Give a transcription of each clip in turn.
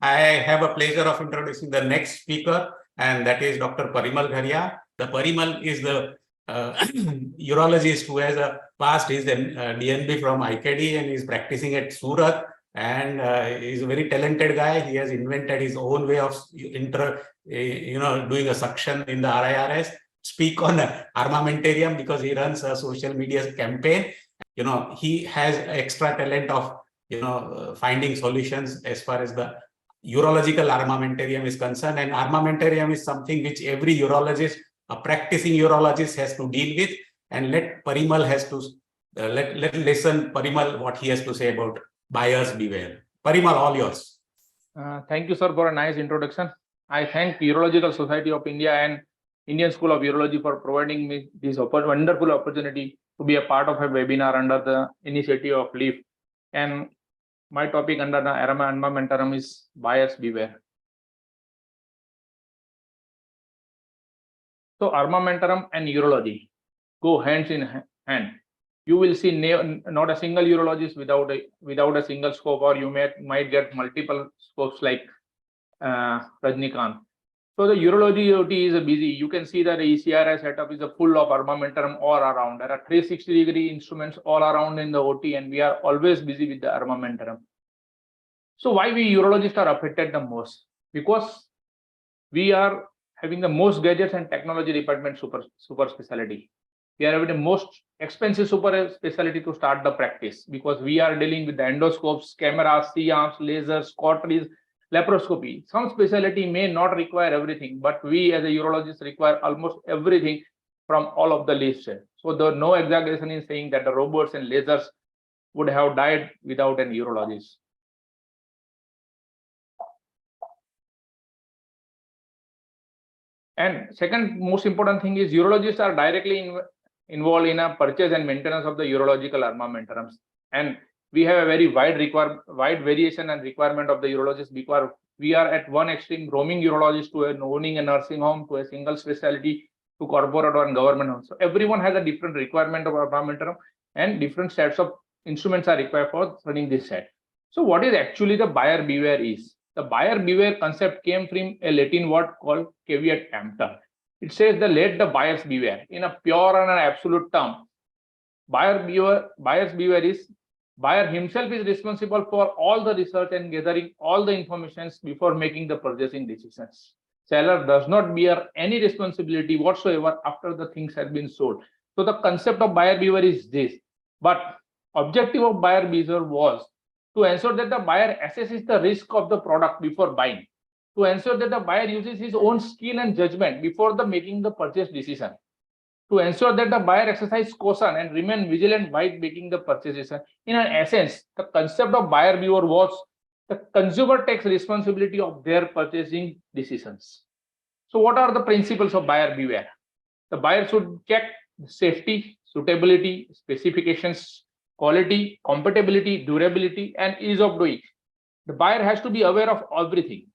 I have a pleasure of introducing the next speaker, and that is Dr. Parimal Gharia. The Parimal is the urologist who has passed his DNB from IKD and is practicing at Surat. And he's a very talented guy. He has invented his own way of doing a suction in the RIRS. Speak on Armamentarium because he runs a social media campaign. He has extra talent of finding solutions as far as the urological armamentarium is concerned. And armamentarium is something which every urologist, a practicing urologist, has to deal with. And let Parimal let listen Parimal what he has to say about buyers beware. Parimal, all yours. Thank you, sir, for a nice introduction. I thank Urological Society of India and Indian School of Urology for providing me this wonderful opportunity to be a part of a webinar under the initiative of L.E.A.F. And my topic under the Armamentarium is buyers beware. So Armamentarium and urology go hands in hand. You will see not a single urologist without a single scope, or you might get multiple scopes like Rajnikant. So the urology OT is busy. You can see that the ECRI setup is full of armamentarium all around. There are 360-degree instruments all around in the OT, and we are always busy with the armamentarium. So why we urologists are affected the most? Because we are having the most gadgets and technology department super specialty. We are having the most expensive super specialty to start the practice, because we are dealing with the endoscopes, cameras, C-arms, lasers, cauteries, laparoscopy. Some specialty may not require everything, but we as a urologist require almost everything from all of the list. So there no exaggeration in saying that the robots and lasers would have died without an urologist. And second most important thing is urologists are directly involved in a purchase and maintenance of the urological armamentariums. And we have a very wide variation and requirement of the urologist, because we are at one extreme roaming urologist to owning a nursing home, to a single specialty, to corporate or government home. So everyone has a different requirement of armamentarium, and different sets of instruments are required for running this set. So what is actually the buyer beware is? The buyer beware concept came from a Latin word called caveat emptor. It says let the buyers beware. In a pure and an absolute term, buyers beware is buyer himself is responsible for all the research and gathering all the information before making the purchasing decisions. Seller does not bear any responsibility whatsoever after the things have been sold. So the concept of buyer beware is this. But objective of buyer beware was to ensure that the buyer assesses the risk of the product before buying, to ensure that the buyer uses his own skill and judgment before making the purchase decision, to ensure that the buyer exercises caution and remain vigilant while making the purchase decision. In essence, the concept of buyer beware was the consumer takes responsibility of their purchasing decisions. So what are the principles of buyer beware? The buyer should check safety, suitability, specifications, quality, compatibility, durability, and ease of doing. The buyer has to be aware of everything.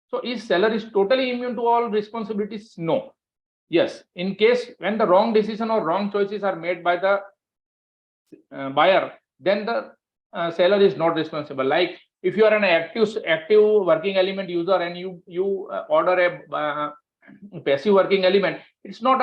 So is seller is totally immune to all responsibilities? No. Yes, in case when the wrong decision or wrong choices are made by the buyer, then the seller is not responsible. Like if you are an active working element user and you order a passive working element, it's not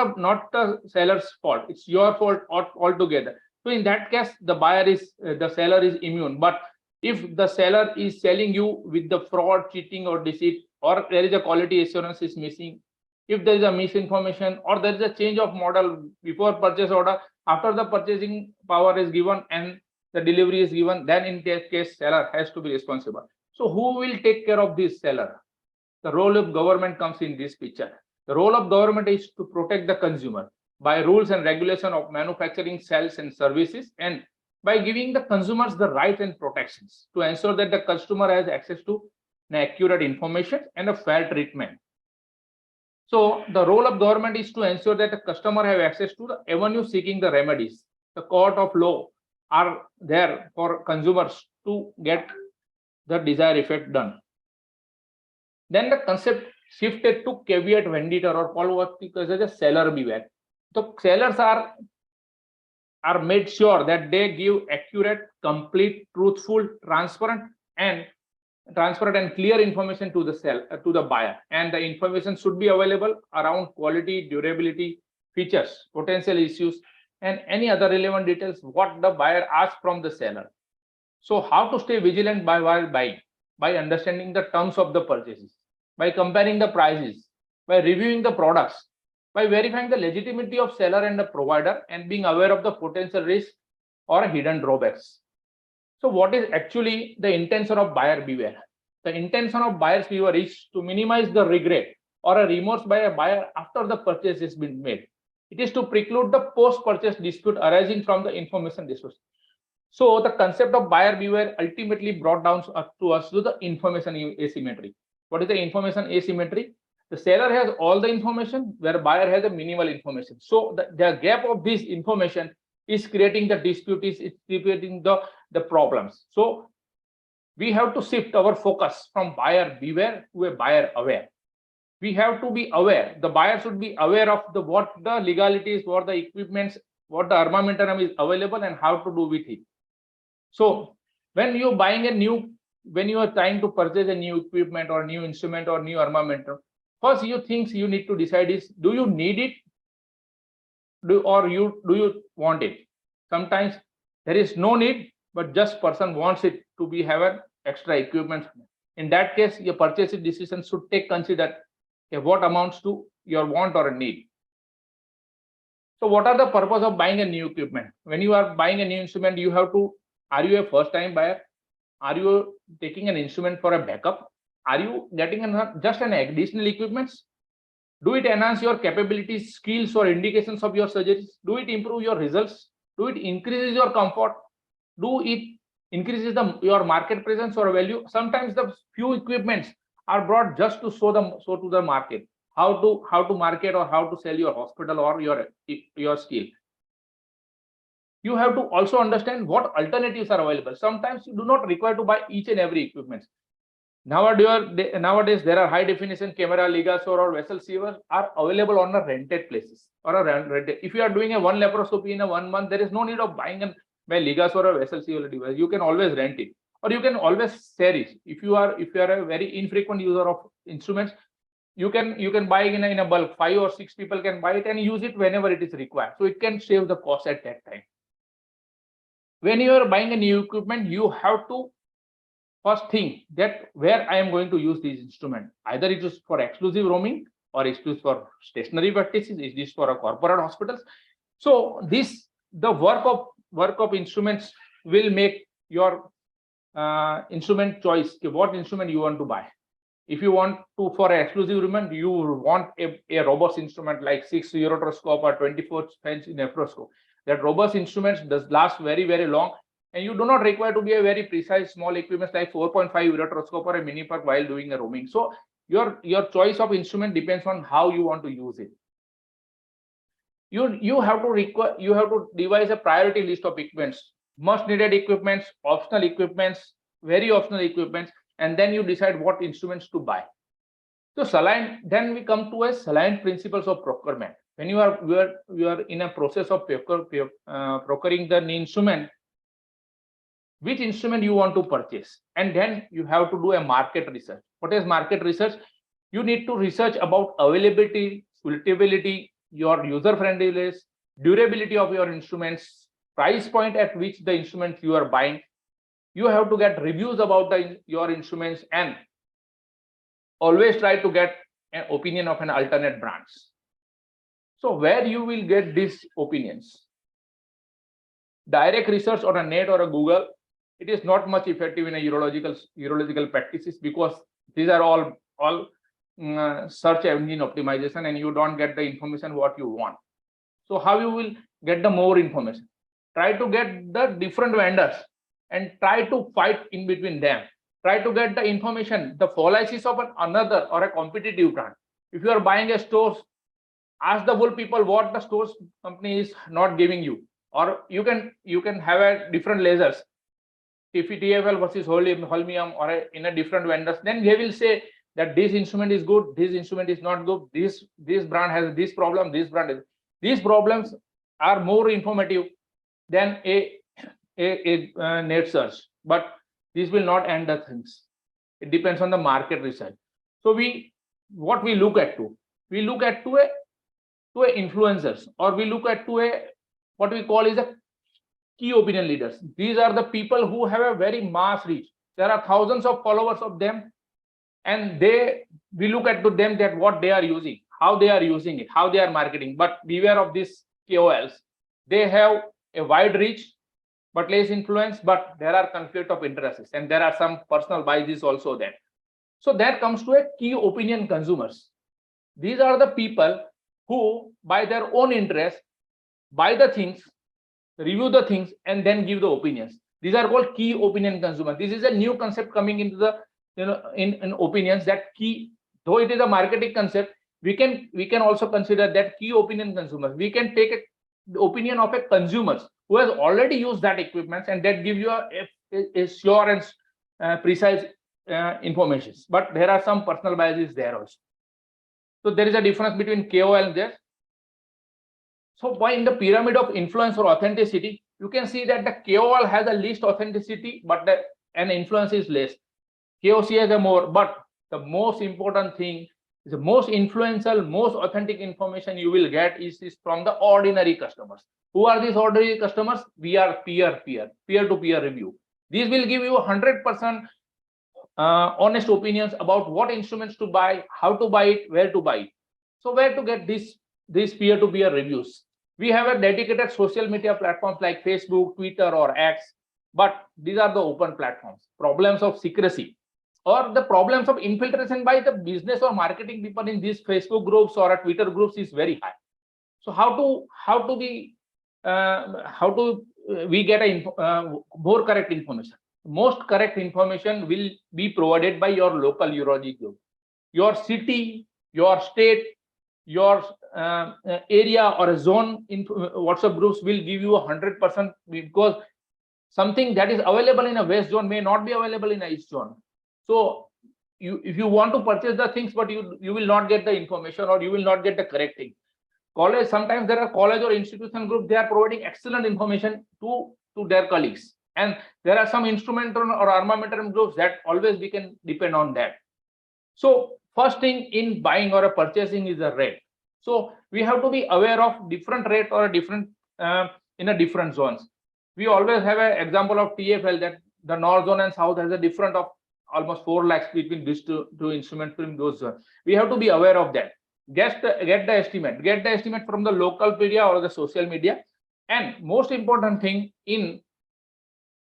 the seller's fault. It's your fault altogether. So in that case, the seller is immune. But if the seller is selling you with the fraud, cheating, or deceit, or there is a quality assurance is missing, if there is a misinformation, or there is a change of model before purchase order, after the purchasing power is given and the delivery is given, then in that case, seller has to be responsible. So who will take care of this seller? The role of government comes in this picture. The role of government is to protect the consumer by rules and regulation of manufacturing, sales, and services, and by giving the consumers the rights and protections to ensure that the customer has access to accurate information and a fair treatment. So the role of government is to ensure that the customer have access to the avenue seeking the remedies. The court of law are there for consumers to get the desired effect done. Then the concept shifted to caveat vendita, or called what because as a seller beware. So sellers are made sure that they give accurate, complete, truthful, transparent, and transparent and clear information to the buyer, and the information should be available around quality, durability, features, potential issues, and any other relevant details what the buyer asks from the seller. So how to stay vigilant while buying? By understanding the terms of the purchases, by comparing the prices, by reviewing the products, by verifying the legitimacy of seller and the provider, and being aware of the potential risk or hidden drawbacks. So what is actually the intention of buyer beware? The intention of buyer's beware is to minimize the regret or a remorse by a buyer after the purchase has been made. It is to preclude the post-purchase dispute arising from the information disclosure. So the concept of buyer beware ultimately brought down to us to the information asymmetry. What is the information asymmetry? The seller has all the information where buyer has a minimal information. So the gap of this information is creating the dispute, is creating the problems. So we have to shift our focus from buyer beware to a buyer aware. We have to be aware. The buyer should be aware of what the legalities, what the equipments, what the armamentarium is available, and how to do with it. So when you are trying to purchase a new equipment or new instrument or new armamentarium, first you need to decide is, do you need it? Do you want it? Sometimes there is no need, but just person wants it to have an extra equipment. In that case, your purchase decision should consider what amounts to your want or a need. So what are the purpose of buying a new equipment? When you are buying a new instrument, you have to, are you a first time buyer? Are you taking an instrument for a backup? Are you getting just an additional equipments? Do it enhance your capabilities, skills, or indications of your surgeries? Do it improve your results? Do it increases your comfort? Do it increases your market presence or value? Sometimes the few equipments are brought just to show to the market how to market or how to sell your hospital or your skill. You have to also understand what alternatives are available. Sometimes you do not require to buy each and every equipment. Nowadays, there are high definition camera, ligasaur, or vessel sievers are available on a rented places or a rented. If you are doing a one laparoscopy in a 1 month, there is no need of buying by ligasaur or vessel siever device. You can always rent it, or you can always share it. If you are a very infrequent user of instruments, you can buy in a bulk. 5 or 6 people can buy it and use it whenever it is required. So it can save the cost at that time. When you are buying a new equipment, you have to first think that where I am going to use this instrument. Either it is for exclusive roaming, or it is for stationary practices, it is for a corporate hospitals. So the work of instruments will make your instrument choice. What instrument you want to buy? If you want to for an exclusive room, you want a robust instrument like 6 ureteroscope or 24 French nephroscope. That robust instruments does last very, very long. And you do not require to be a very precise small equipment like 4.5 ureteroscope or a mini perk while doing a roaming. So your choice of instrument depends on how you want to use it. You have to devise a priority list of equipments, must needed equipments, optional equipments, very optional equipments, and then you decide what instruments to buy. So then we come to a saline principles of procurement. When you are in a process of procuring the instrument, which instrument you want to purchase, and then you have to do a market research. What is market research? You need to research about availability, suitability, your user friendliness, durability of your instruments, price point at which the instruments you are buying. You have to get reviews about your instruments, and always try to get an opinion of an alternate brands. So where you will get these opinions? Direct research on a net or a Google, it is not much effective in a urological practices, because these are all search engine optimization, and you don't get the information what you want. So how you will get the more information? Try to get the different vendors and try to fight in between them. Try to get the information, the policies of another or a competitive brand. If you are buying a store, ask the whole people what the stores company is not giving you, or you can have a different lasers. If TFL versus holmium or in a different vendors, then they will say that this instrument is good, this instrument is not good, this brand has this problem, this brand is. These problems are more informative than a net search, but this will not end the things. It depends on the market research. So what we look at to a influencers, or we look at to a what we call is a key opinion leaders. These are the people who have a very mass reach. There are thousands of followers of them, and we look at to them that what they are using, how they are using it, how they are marketing. But beware of these KOLs. They have a wide reach but less influence, but there are conflict of interests, and there are some personal biases also there. So that comes to a key opinion consumers. These are the people who, by their own interest, buy the things, review the things, and then give the opinions. These are called key opinion consumers. This is a new concept coming into the in opinions, that key, though it is a marketing concept, we can also consider that key opinion consumers. We can take the opinion of a consumers who has already used that equipment, and that give you a sure and precise information. But there are some personal biases there also. So there is a difference between KOL and there. So why in the pyramid of influence or authenticity, you can see that the KOL has the least authenticity, but and influence is less. KOC has a more, but the most important thing is the most influential, most authentic information you will get is from the ordinary customers. Who are these ordinary customers? We are peer-to-peer review. These will give you 100% honest opinions about what instruments to buy, how to buy it, where to buy it. So where to get these peer-to-peer reviews? We have a dedicated social media platforms like Facebook, Twitter, or X, but these are the open platforms. Problems of secrecy or the problems of infiltration by the business or marketing people in these Facebook groups or Twitter groups is very high. So how do we get a more correct information? Most correct information will be provided by your local urology group. Your city, your state, your area or a zone in WhatsApp groups will give you 100%, because something that is available in a west zone may not be available in a east zone. So if you want to purchase the things, but you will not get the information, or you will not get the correct thing. College, sometimes there are college or institution groups, they are providing excellent information to their colleagues. And there are some instrumental or armamentarium groups that always we can depend on that. So first thing in buying or purchasing is the rate. So we have to be aware of different rate or different in a different zones. We always have an example of TFL, that the north zone and south has a difference of almost 4 lakhs between these two instruments in those zones. We have to be aware of that. Get the estimate from the local media or the social media. And most important thing in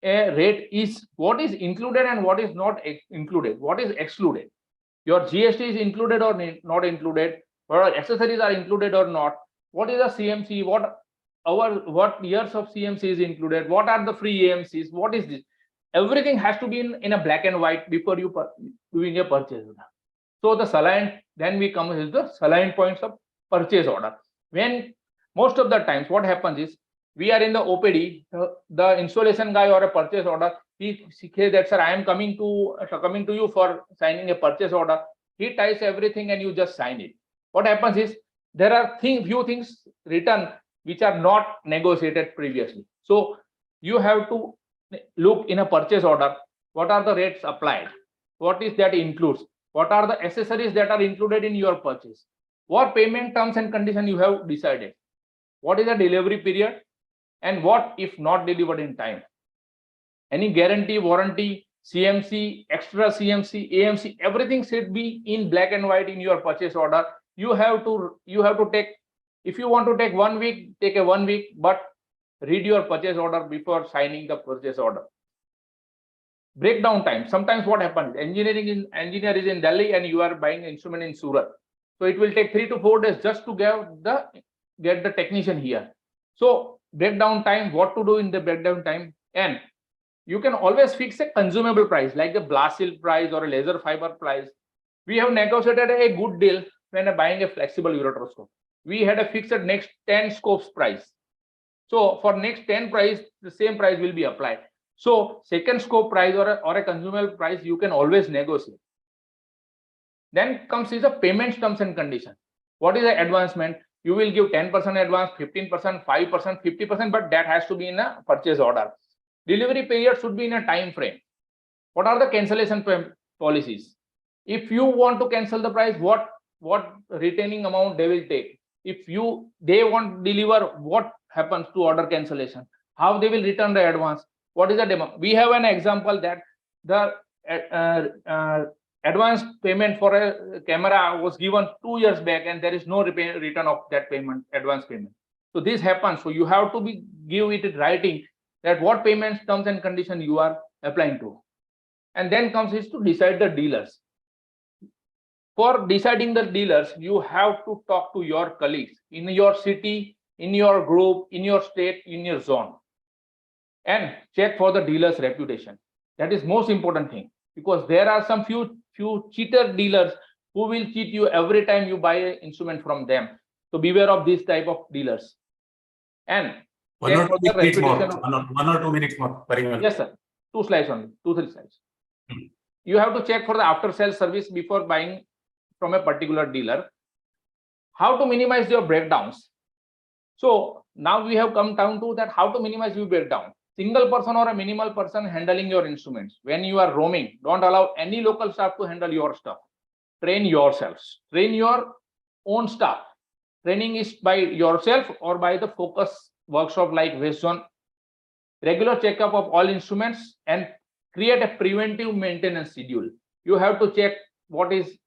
a rate is what is included and what is not included, what is excluded. Your GST is included or not included, or accessories are included or not. What is the CMC? What years of CMC is included? What are the free AMCs? What is this? Everything has to be in a black and white before you doing a purchase order. So the saline, then we come with the saline points of purchase order. When most of the times what happens is, we are in the OPD, the installation guy or a purchase order, he says that, sir, I am coming to you for signing a purchase order. He types everything and you just sign it. What happens is, there are few things written which are not negotiated previously. So you have to look in a purchase order, what are the rates applied, what is that includes, what are the accessories that are included in your purchase, what payment terms and conditions you have decided, what is the delivery period, and what if not delivered in time. Any guarantee, warranty, CMC, extra CMC, AMC, everything should be in black and white in your purchase order. You have to take, if you want to take 1 week, take a 1 week, but read your purchase order before signing the purchase order. Breakdown time. Sometimes what happens, engineer is in Delhi and you are buying instrument in Surat. So it will take 3 to 4 days just to get the technician here. So breakdown time, what to do in the breakdown time. And you can always fix a consumable price like the blast seal price or a laser fiber price. We have negotiated a good deal when buying a flexible ureteroscope. We had a fixed next 10 scopes price. So for next 10 price, the same price will be applied. So second scope price or a consumable price, you can always negotiate. Then comes is a payment terms and condition. What is the advancement? You will give 10% advance, 15%, 5%, 50%, but that has to be in a purchase order. Delivery period should be in a time frame. What are the cancellation policies. If you want to cancel the price, what retaining amount they will take? If they want to deliver, what happens to order cancellation? How they will return the advance? What is the demand? We have an example that the advance payment for a camera was given 2 years back, and there is no return of that payment, advance payment. So this happens. So you have to give it in writing that what payments, terms and conditions you are applying to. And then comes is to decide the dealers. For deciding the dealers, you have to talk to your colleagues in your city, in your group, in your state, in your zone, and check for the dealer's reputation. That is most important thing, because there are some few cheater dealers who will cheat you every time you buy an instrument from them. So beware of this type of dealers. And one or 2 minutes more. 1 or 2 minutes more. Yes, sir. 2 slides only. 2-3 slides. You have to check for the after sales service before buying from a particular dealer. How to minimize your breakdowns? So now we have come down to that, how to minimize your breakdown. Single person or a minimal person handling your instruments. When you are roaming, don't allow any local staff to handle your stuff. Train yourselves. Train your own staff. Training is by yourself or by the focus workshop like West Zone. Regular checkup of all instruments and create a preventive maintenance schedule. You have to check what is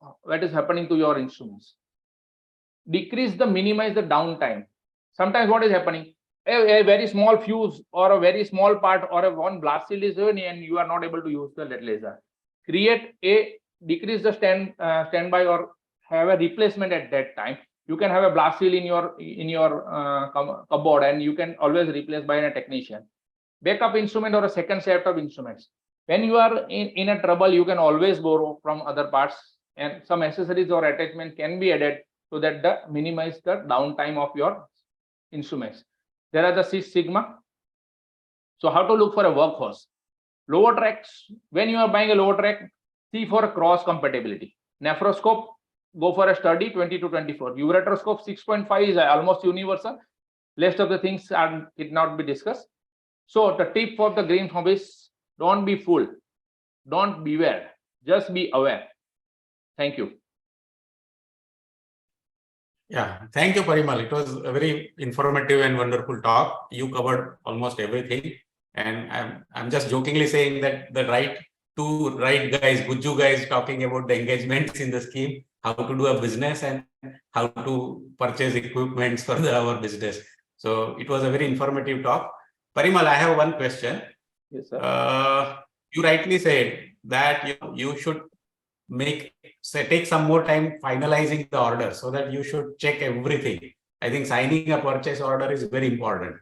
happening to your instruments. Minimize the downtime. Sometimes what is happening, a very small fuse or a very small part or a one blast seal is in and you are not able to use the laser. Decrease the standby or have a replacement at that time. You can have a blast seal in your cupboard, and you can always replace by a technician. Backup instrument or a second set of instruments. When you are in a trouble, you can always borrow from other parts, and some accessories or attachment can be added so that minimize the downtime of your instruments. There are the 6 sigma. So how to look for a workhorse? Lower tracks. When you are buying a lower track, see for a cross compatibility. Nephroscope, go for a study 20 to 24. Ureteroscope 6.5 is almost universal. Rest of the things did not be discussed. So the tip for the green hobby is, don't be fooled. Don't beware. Just be aware. Thank you. Yeah, thank you, Parimal. It was a very informative and wonderful talk. You covered almost everything. And I'm just jokingly saying that the right guys, Gujju guys, talking about the engagements in the scheme, how to do a business and how to purchase equipments for our business. So it was a very informative talk. Parimal, I have one question. Yes, sir. You rightly said that you should take some more time finalizing the order, so that you should check everything. I think signing a purchase order is very important.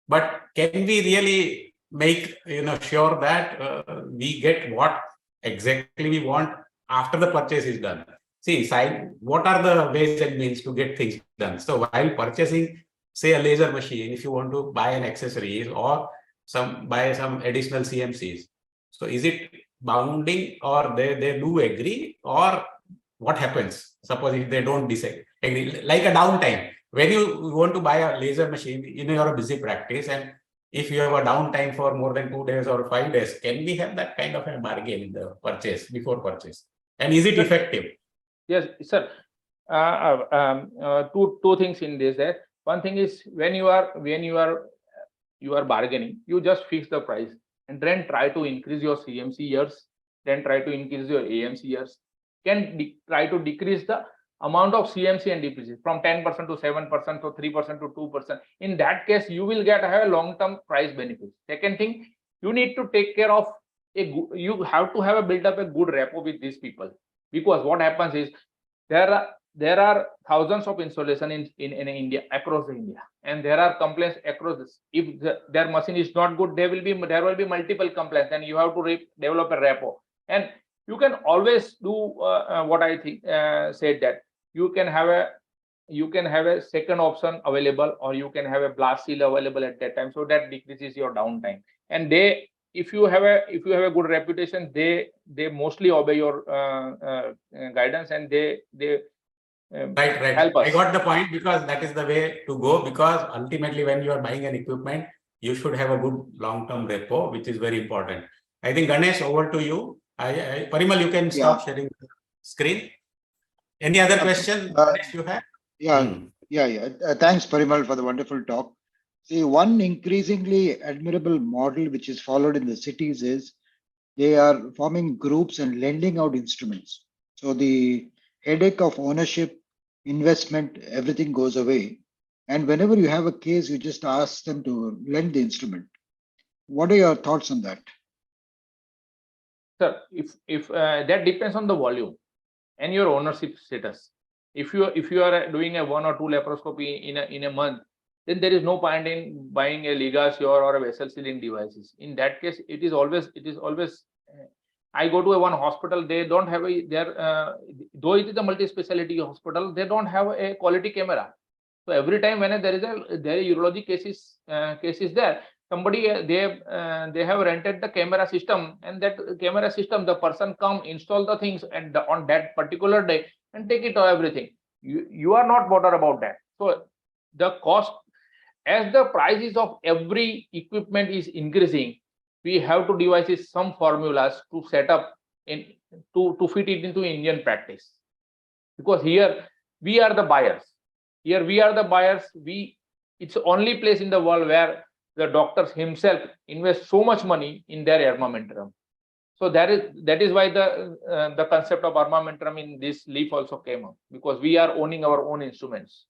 But can we really make sure that we get what exactly we want after the purchase is done? See, what are the ways and means to get things done? So while purchasing, say, a laser machine, if you want to buy an accessories or buy some additional CMCs, so is it bounding, or they do agree, or what happens? Suppose if they don't agree, like a downtime. When you want to buy a laser machine, you're a busy practice, and if you have a downtime for more than 2 days or 5 days, can we have that kind of a bargain in the purchase, before purchase? And is it effective? Yes, sir. Two things in this. One thing is, when you are bargaining, you just fix the price and then try to increase your CMC years, then try to increase your AMC years. Try to decrease the amount of CMC and DPC from 10% to 7% to 3% to 2%. In that case, you will have a long-term price benefit. Second thing, you need to take care of you have to have built up a good rapport with these people, because what happens is there are thousands of installations in India, across India, and there are complaints across this. If their machine is not good, there will be multiple complaints, and you have to develop a rapport. And you can always do what I think said, that you can have a second option available, or you can have a blast seal available at that time, so that decreases your downtime. And if you have a good reputation, they mostly obey your guidance, and they right. help us. I got the point, because that is the way to go, because ultimately when you are buying an equipment, you should have a good long-term rapport, which is very important. I think, Ganesh, over to you. Parimal, you can stop sharing the screen. Any other question you have? Thanks, Parimal, for the wonderful talk. See, one increasingly admirable model which is followed in the cities is they are forming groups and lending out instruments. So the headache of ownership, investment, everything goes away. And whenever you have a case, you just ask them to lend the instrument. What are your thoughts on that? Sir, if that depends on the volume and your ownership status. If you are doing a 1 or 2 laparoscopy in a month, then there is no point in buying a L.E.A.F or a vessel sealing devices. In that case, it is always. I go to one hospital, they don't have though it is a multi-speciality hospital, they don't have a quality camera. So every time when there is urology cases there, somebody they have rented the camera system, and that camera system, the person come install the things and on that particular day and take it or everything. You are not bothered about that. So the cost, as the prices of every equipment is increasing, we have to devise some formulas to set up to fit it into Indian practice, because here we are the buyers. It's the only place in the world where the doctors himself invest so much money in their armamentarium. So that is why the concept of armamentarium in this L.E.A.F also came up, because we are owning our own instruments.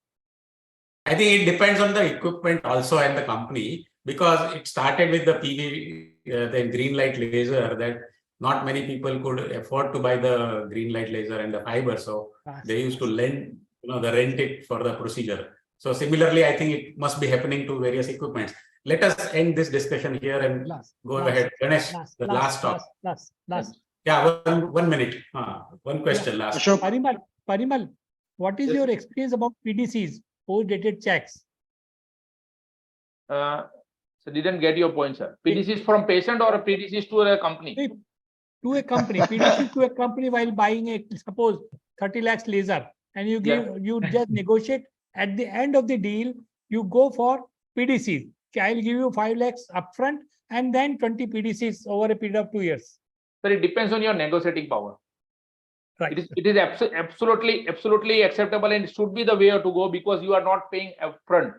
I think it depends on the equipment also and the company, because it started with the PV, the green light laser, that not many people could afford to buy the green light laser and the fiber. So they used to lend, the rent it for the procedure. So similarly, I think it must be happening to various equipments. Let us end this discussion here and go ahead. Ganesh, the last talk. Yeah, 1 minute. One question last. Parimal, what is your experience about PDCs, post-dated checks? So didn't get your point, sir. PDCs from patient or PDCs to a company? To a company. PDCs to a company while buying a, suppose, 30 lakhs laser, and you just negotiate at the end of the deal, you go for PDCs. I'll give you 5 lakhs upfront and then 20 PDCs over a period of 2 years. But it depends on your negotiating power. Right. It is absolutely acceptable, and it should be the way to go, because you are not paying upfront.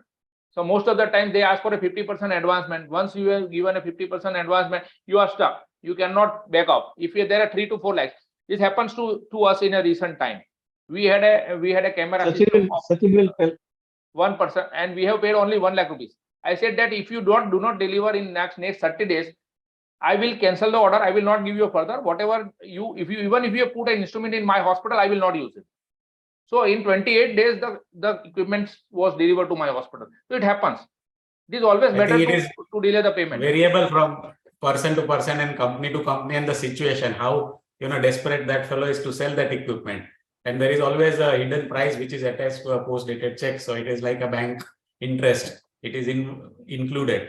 So most of the time they ask for a 50% advancement. Once you have given a 50% advancement, you are stuck. You cannot back off. If there are 3 to 4 lakhs, this happens to us in a recent time. We had a camera system of 1%, and we have paid only 1 lakh rupees. I said that if you do not deliver in next 30 days, I will cancel the order. I will not give you further. Whatever if you put an instrument in my hospital, I will not use it. So in 28 days, the equipment was delivered to my hospital. So it happens. It is always better to delay the payment. Variable from person to person and company to company, and the situation, how desperate that fellow is to sell that equipment. And there is always a hidden price which is attached to a post-dated check. So it is like a bank interest. It is included.